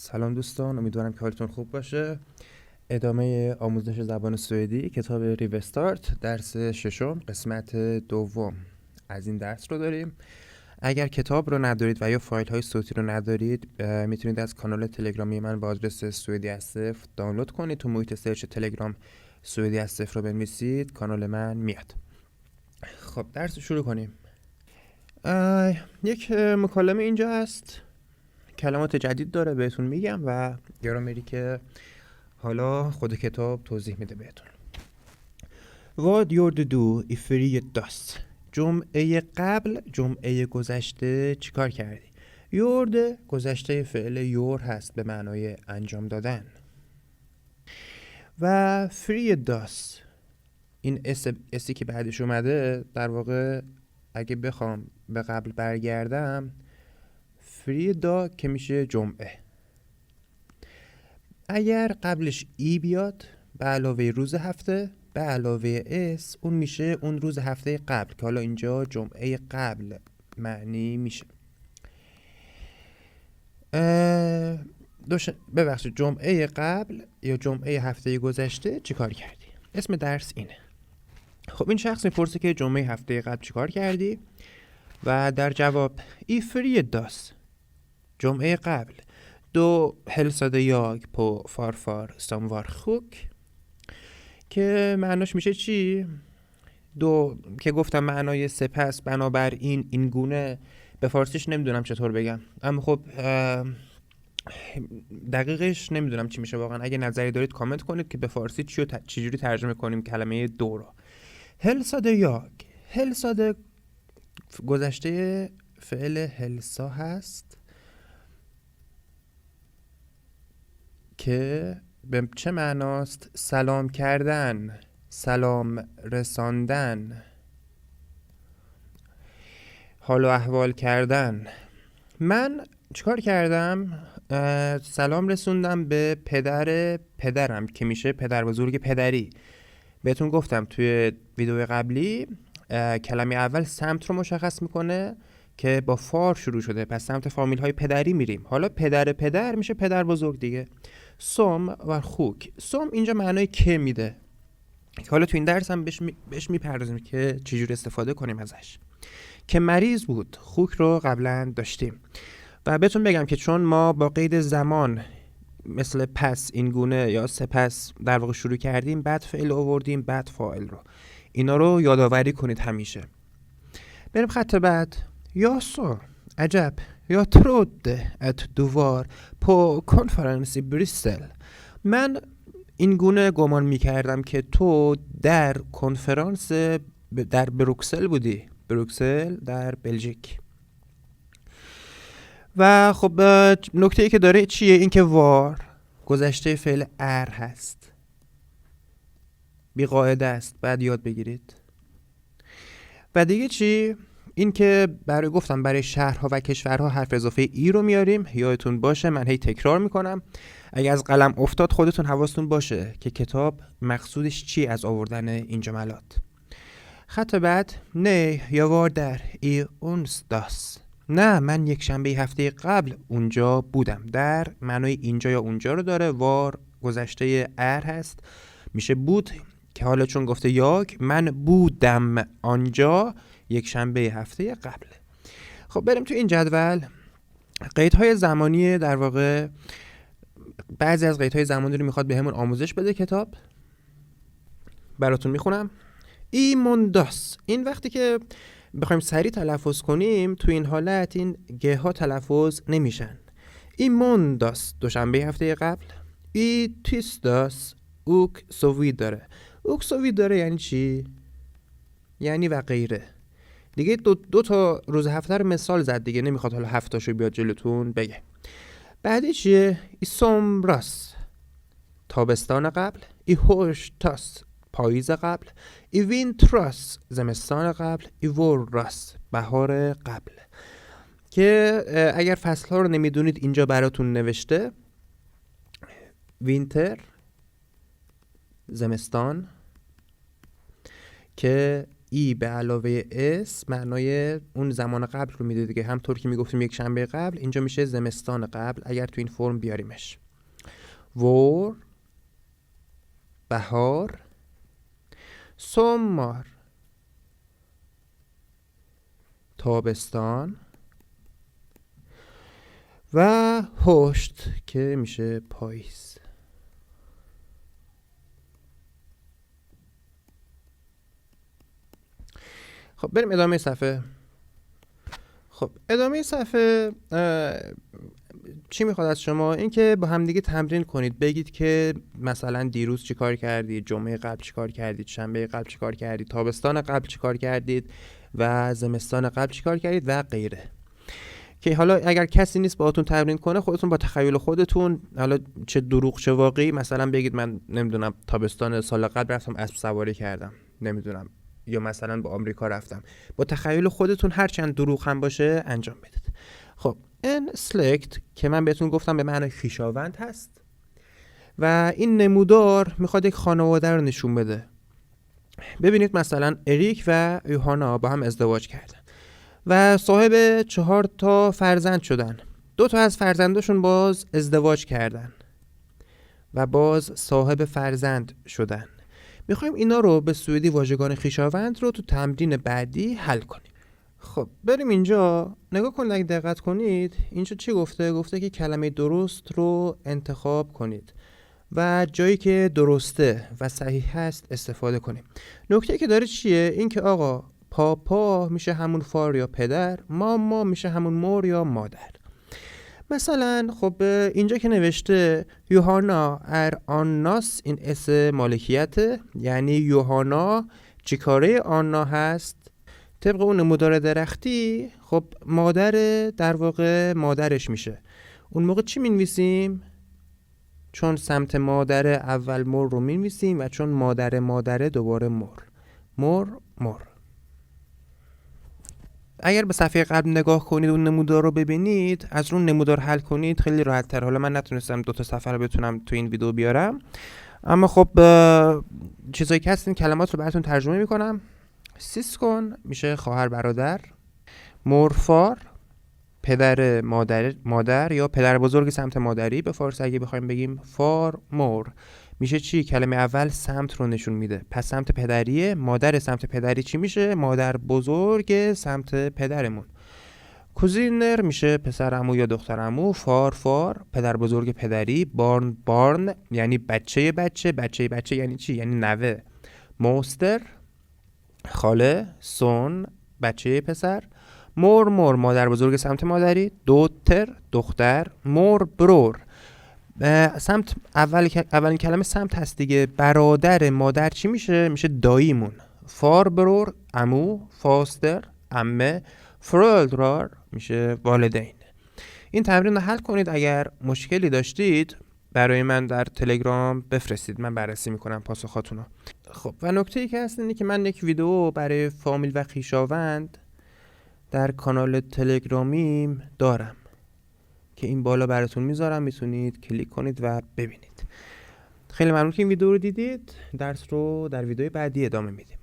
سلام دوستان، امیدوارم که حالتون خوب باشه. ادامه آموزش زبان سوئدی، کتاب ریوستارت، درس ششم، قسمت دوم از این درس رو داریم. اگر کتاب رو ندارید و یا فایل های صوتی رو ندارید، میتونید از کانال تلگرامی من با آدرس سوئدی از صفر دانلود کنید. تو محیط سرچ تلگرام سوئدی از صفر رو بنویسید، کانال من میاد. خب درس شروع کنیم. یک مکالمه اینجا هست، کلمات جدید داره بهتون میگم و گرامری که حالا خود کتاب توضیح میده بهتون. Vad gjorde du i fredags؟ جمعه قبل، جمعه گذشته چیکار کردی؟ gjorde گذشته فعل یور هست به معنای انجام دادن و fredags این اسی که بعدش اومده، در واقع اگه بخوام به قبل برگردم، فریدا که میشه جمعه. اگر قبلش ای بیاد به علاوه روز هفته به علاوه اس، اون میشه اون روز هفته قبل که حالا اینجا جمعه قبل معنی میشه. ببخشید، جمعه قبل یا جمعه هفته گذشته چیکار کردی؟ اسم درس اینه. خب این شخص میپرسه که جمعه هفته قبل چیکار کردی و در جواب ای fredags جمعه قبل دو hälsade jag på farfar som var sjuk که معناش میشه چی؟ دو که گفتم معنای سپس بنابراین این گونه، به فارسیش نمیدونم چطور بگم، اما خب دقیقش نمیدونم چی میشه واقعا. اگه نظری دارید کامنت کنید که به فارسی چجوری ترجمه کنیم کلمه دو رو. hälsade jag، hälsade گذشته فعل هلسا هست که به چه معناست؟ سلام کردن، سلام رساندن، حال و احوال کردن. من چیکار کردم؟ سلام رسوندم به پدرم که میشه پدر بزرگ پدری. بهتون گفتم توی ویدیو قبلی کلمه اول سمت رو مشخص میکنه که با فار شروع شده، پس سمت فامیل های پدری میریم. حالا پدر میشه پدر بزرگ دیگه. سوم و خوک، سوم اینجا معنای که میده، حالا تو این درس هم بهش میپردازیم که چجور استفاده کنیم ازش. که مریض بود، خوک رو قبلا داشتیم و بهتون بگم که چون ما با قید زمان مثل پس این گونه یا سپس در واقع شروع کردیم، بعد فعل آوردیم بعد فاعل رو، اینا رو یادآوری کنید همیشه. بریم خط بعد. یاسو، عجب. Jag trodde att du var på konferens i Bryssel. من این گونه گمان می‌کردم که تو در کنفرانس در بروکسل بودی. بروکسل در بلژیک. و خب نکته‌ای که داره چیه؟ این که وار گذشته فعل ار هست، بی قاعده است، بعد یاد بگیرید. و دیگه چی؟ این که برای شهرها و کشورها حرف اضافه ای رو میاریم. یادتون باشه، من هی تکرار میکنم، اگه از قلم افتاد خودتون حواستون باشه که کتاب مقصودش چی از آوردن این جملات. خط بعد. نه یا وار در ای اونسداس. نه، من یک شنبه هفته قبل اونجا بودم. در معنای اینجا یا اونجا رو داره. وار گذشته ار هست، میشه بود که حالا چون گفته یاک، من بودم آنجا یک شنبه هفته قبل. خب بریم تو این جدول. قیدهای زمانی، در واقع بعضی از قیدهای زمانی رو میخواد به همون آموزش بده کتاب. براتون میخونم. ایمونداس، این وقتی که بخوایم سریع تلفظ کنیم، تو این حالت این گه ها تلفظ نمیشن. ایمونداس دوشنبه هفته قبل. ای تیسداس اوک سووی داره. اوک سووی داره یعنی چی؟ یعنی و غیره دیگه. دو تا روز هفته رو مثال زد دیگه، نمیخواد حالا هفتاشو بیاد جلوتون بگه. بعدی چیه؟ ای سومراس تابستان قبل. ای هوشتاس پاییز قبل. ای وینتراس زمستان قبل. ای ووراس بهار قبل. که اگر فصل ها رو نمیدونید اینجا براتون نوشته. وینتر زمستان، که ای به علاوه اس معنای اون زمان قبل رو میده دیگه. همطور که میگفتیم یک شنبه قبل، اینجا میشه زمستان قبل اگر تو این فرم بیاریمش. وور، بهار. سومار، تابستان. و هشت که میشه پاییز. خب بریم ادامه صفحه. خب ادامه صفحه چی میخواد از شما؟ این که با هم دیگه تمرین کنید، بگید که مثلا دیروز چی کار کردید، جمعه قبل چی کار کردید، شنبه قبل چی کار کردید، تابستان قبل چی کار کردید و زمستان قبل چی کار کردید و غیره. که حالا اگر کسی نیست باهاتون تمرین کنه، خودتون با تخیل خودتون، حالا چه دروغ چه واقعی، مثلا بگید من نمیدونم تابستان سال قبل رفتم اسب سواری کردم، نمیدونم، یا مثلا به آمریکا رفتم. با تخیل خودتون هر چند دروغ هم باشه انجام بدید. خب این سلکت که من بهتون گفتم به معنی خویشاوند هست و این نمودار میخواد یک خانواده رو نشون بده. ببینید مثلا اریک و یوهانا با هم ازدواج کردن و صاحب 4 فرزند شدن. 2 از فرزنداشون باز ازدواج کردن و باز صاحب فرزند شدن. میخوایم اینا رو به سوئدی واژگان خویشاوند رو تو تمرین بعدی حل کنیم. خب بریم اینجا نگاه کنید، اگه دقت کنید اینجا چی گفته؟ گفته که کلمه درست رو انتخاب کنید و جایی که درسته و صحیح هست استفاده کنیم. نکته که داره چیه؟ این که آقا پاپا میشه همون فار یا پدر، ماما میشه همون مور یا مادر. مثلا خب اینجا که نوشته یوهانا ار آناس، این اس مالکیته، یعنی یوهانا چیکاره آنا هست. طبق اون نمودار درختی خب مادر در واقع مادرش میشه. اون موقع چی مینویسیم؟ چون سمت مادر اول مور رو مینویسیم و چون مادر دوباره مور. اگر به صفحه قبل نگاه کنید اون نمودار رو ببینید، از اون نمودار حل کنید خیلی راحت تر. حالا من نتونستم 2 صفحه رو بتونم تو این ویدیو بیارم، اما خب چیزایی که هست این کلمات رو براتون ترجمه میکنم. سیسکون میشه خواهر برادر. مورفار پدر مادر یا پدر بزرگ سمت مادری به فارسی اگه بخوایم بگیم. فار مور میشه چی؟ کلمه اول سمت رو نشون میده، پس سمت پدریه. مادر سمت پدری چی میشه؟ مادر بزرگ سمت پدرمون. کوزینر میشه پسر عمو یا دختر عمو. فار پدر بزرگ پدری. بارن یعنی بچه یعنی چی؟ یعنی نوه. موستر خاله. سون بچه پسر. مور مادر بزرگ سمت مادری. دوتر دختر. مور برور سمت اولین کلمه سمت هست دیگه. برادر مادر چی میشه؟ میشه داییمون. فار برور عمو. فاستر عمه. فرولدرار میشه والدین. این تمرین رو حل کنید. اگر مشکلی داشتید برای من در تلگرام بفرستید، من بررسی میکنم پاسخاتونو. خب و نکته‌ای که هست اینه که من یک ویدیو برای فامیل و خویشاوند در کانال تلگرامیم دارم که این بالا براتون میذارم، میتونید کلیک کنید و ببینید. خیلی ممنون که این ویدیو رو دیدید. درس رو در ویدیوی بعدی ادامه میدیم.